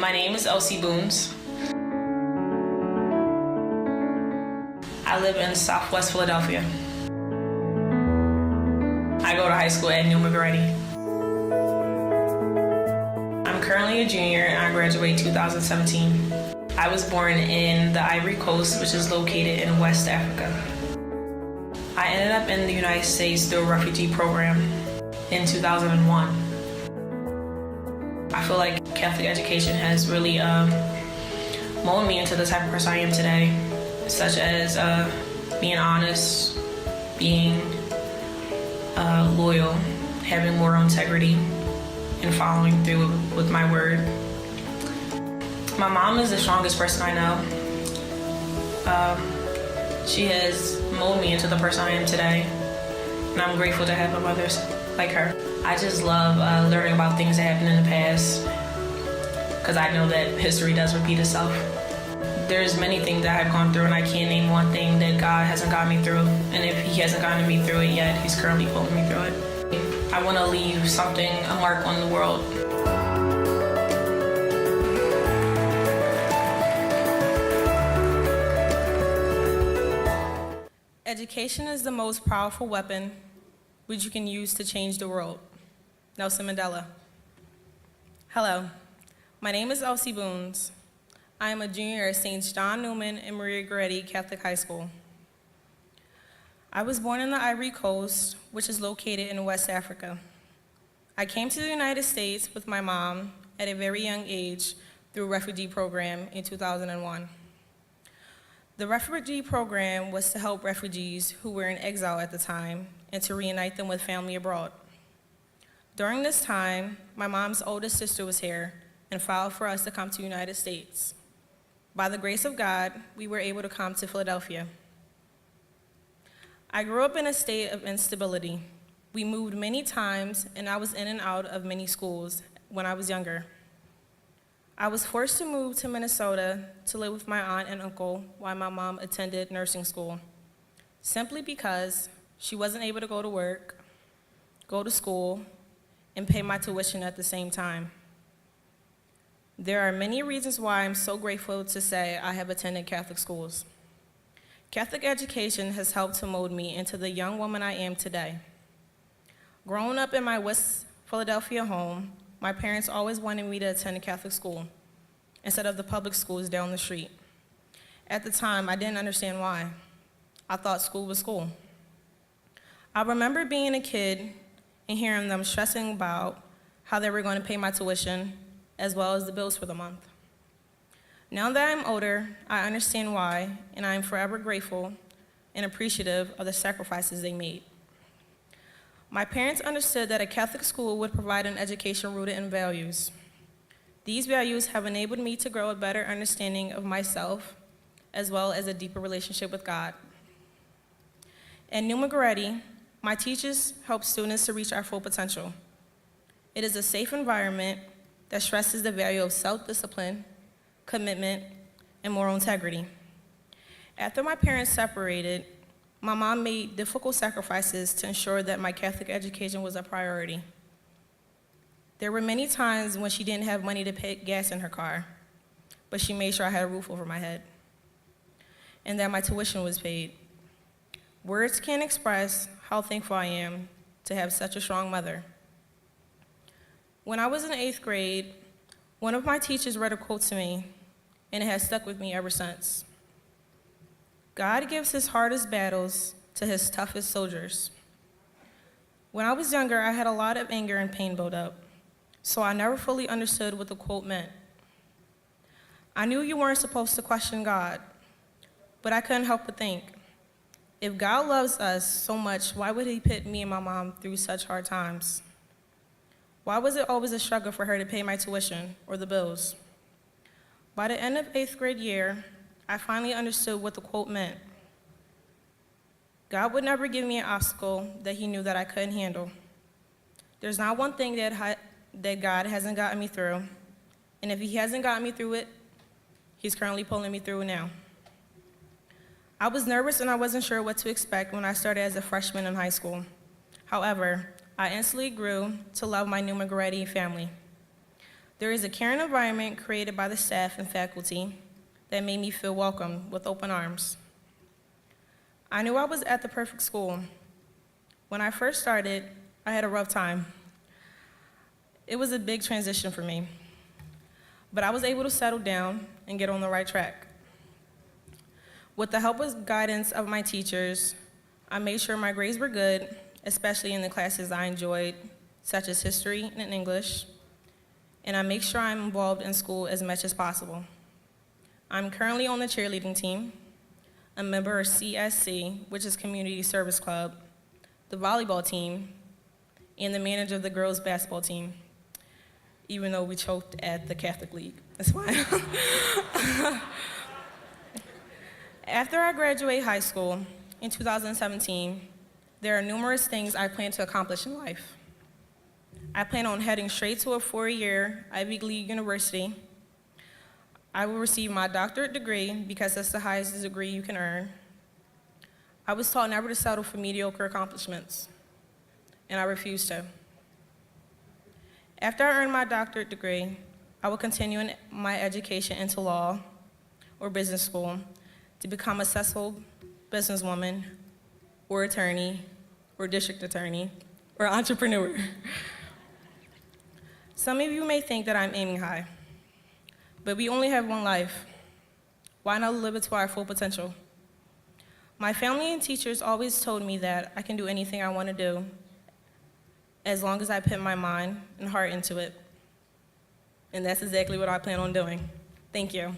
My name is Elsie Boons. I live in Southwest Philadelphia. I go to high school at Neumann Goretti. I'm currently a junior and I graduate 2017. I was born in the Ivory Coast, which is located in West Africa. I ended up in the United States through a refugee program in 2001. I feel like Catholic education has really molded me into the type of person I am today, such as being honest, being loyal, having moral integrity, and following through with my word. My mom is the strongest person I know. She has molded me into the person I am today, and I'm grateful to have a mother like her. I just love learning about things that happened in the past, because I know that history does repeat itself. There's many things that I've gone through, and I can't name one thing that God hasn't gotten me through. And if He hasn't gotten me through it yet, He's currently pulling me through it. I want to leave something, a mark on the world. Education is the most powerful weapon which you can use to change the world. Nelson Mandela. Hello, my name is Elsie Boons. I am a junior at St. John Neumann and Maria Goretti Catholic High School. I was born in the Ivory Coast, which is located in West Africa. I came to the United States with my mom at a very young age through a refugee program in 2001. The refugee program was to help refugees who were in exile at the time and to reunite them with family abroad. During this time, my mom's oldest sister was here and filed for us to come to the United States. By the grace of God, we were able to come to Philadelphia. I grew up in a state of instability. We moved many times, and I was in and out of many schools when I was younger. I was forced to move to Minnesota to live with my aunt and uncle while my mom attended nursing school, simply because she wasn't able to go to work, go to school, and pay my tuition at the same time. There are many reasons why I'm so grateful to say I have attended Catholic schools. Catholic education has helped to mold me into the young woman I am today. Growing up in my West Philadelphia home, my parents always wanted me to attend a Catholic school instead of the public schools down the street. At the time, I didn't understand why. I thought school was school. I remember being a kid and hearing them stressing about how they were going to pay my tuition as well as the bills for the month. Now that I'm older, I understand why, and I am forever grateful and appreciative of the sacrifices they made. My parents understood that a Catholic school would provide an education rooted in values. These values have enabled me to grow a better understanding of myself, as well as a deeper relationship with God. At Neumann Goretti, my teachers help students to reach our full potential. It is a safe environment that stresses the value of self-discipline, commitment, and moral integrity. After my parents separated, my mom made difficult sacrifices to ensure that my Catholic education was a priority. There were many times when she didn't have money to pay gas in her car, but she made sure I had a roof over my head and that my tuition was paid. Words can't express how thankful I am to have such a strong mother. When I was in 8th grade, one of my teachers read a quote to me, and it has stuck with me ever since. God gives His hardest battles to His toughest soldiers. When I was younger, I had a lot of anger and pain build up, so I never fully understood what the quote meant. I knew you weren't supposed to question God, but I couldn't help but think, if God loves us so much, why would He put me and my mom through such hard times? Why was it always a struggle for her to pay my tuition or the bills? By the end of 8th grade year, I finally understood what the quote meant. God would never give me an obstacle that He knew that I couldn't handle. There's not one thing that God hasn't gotten me through, and if He hasn't gotten me through it, He's currently pulling me through now. I was nervous and I wasn't sure what to expect when I started as a freshman in high school. However, I instantly grew to love my Neumann Goretti family. There is a caring environment created by the staff and faculty that made me feel welcome with open arms. I knew I was at the perfect school. When I first started, I had a rough time. It was a big transition for me, but I was able to settle down and get on the right track. With the help and guidance of my teachers, I made sure my grades were good, especially in the classes I enjoyed, such as history and English, and I make sure I'm involved in school as much as possible. I'm currently on the cheerleading team, a member of CSC, which is Community Service Club, the volleyball team, and the manager of the girls' basketball team, even though we choked at the Catholic League. That's fine. After I graduate high school in 2017, there are numerous things I plan to accomplish in life. I plan on heading straight to a 4-year Ivy League university. I will receive my doctorate degree because that's the highest degree you can earn. I was taught never to settle for mediocre accomplishments, and I refuse to. After I earn my doctorate degree, I will continue in my education into law or business school to become a successful businesswoman or attorney or district attorney or entrepreneur. Some of you may think that I'm aiming high, but we only have one life. Why not live it to our full potential? My family and teachers always told me that I can do anything I want to do as long as I put my mind and heart into it. And that's exactly what I plan on doing. Thank you.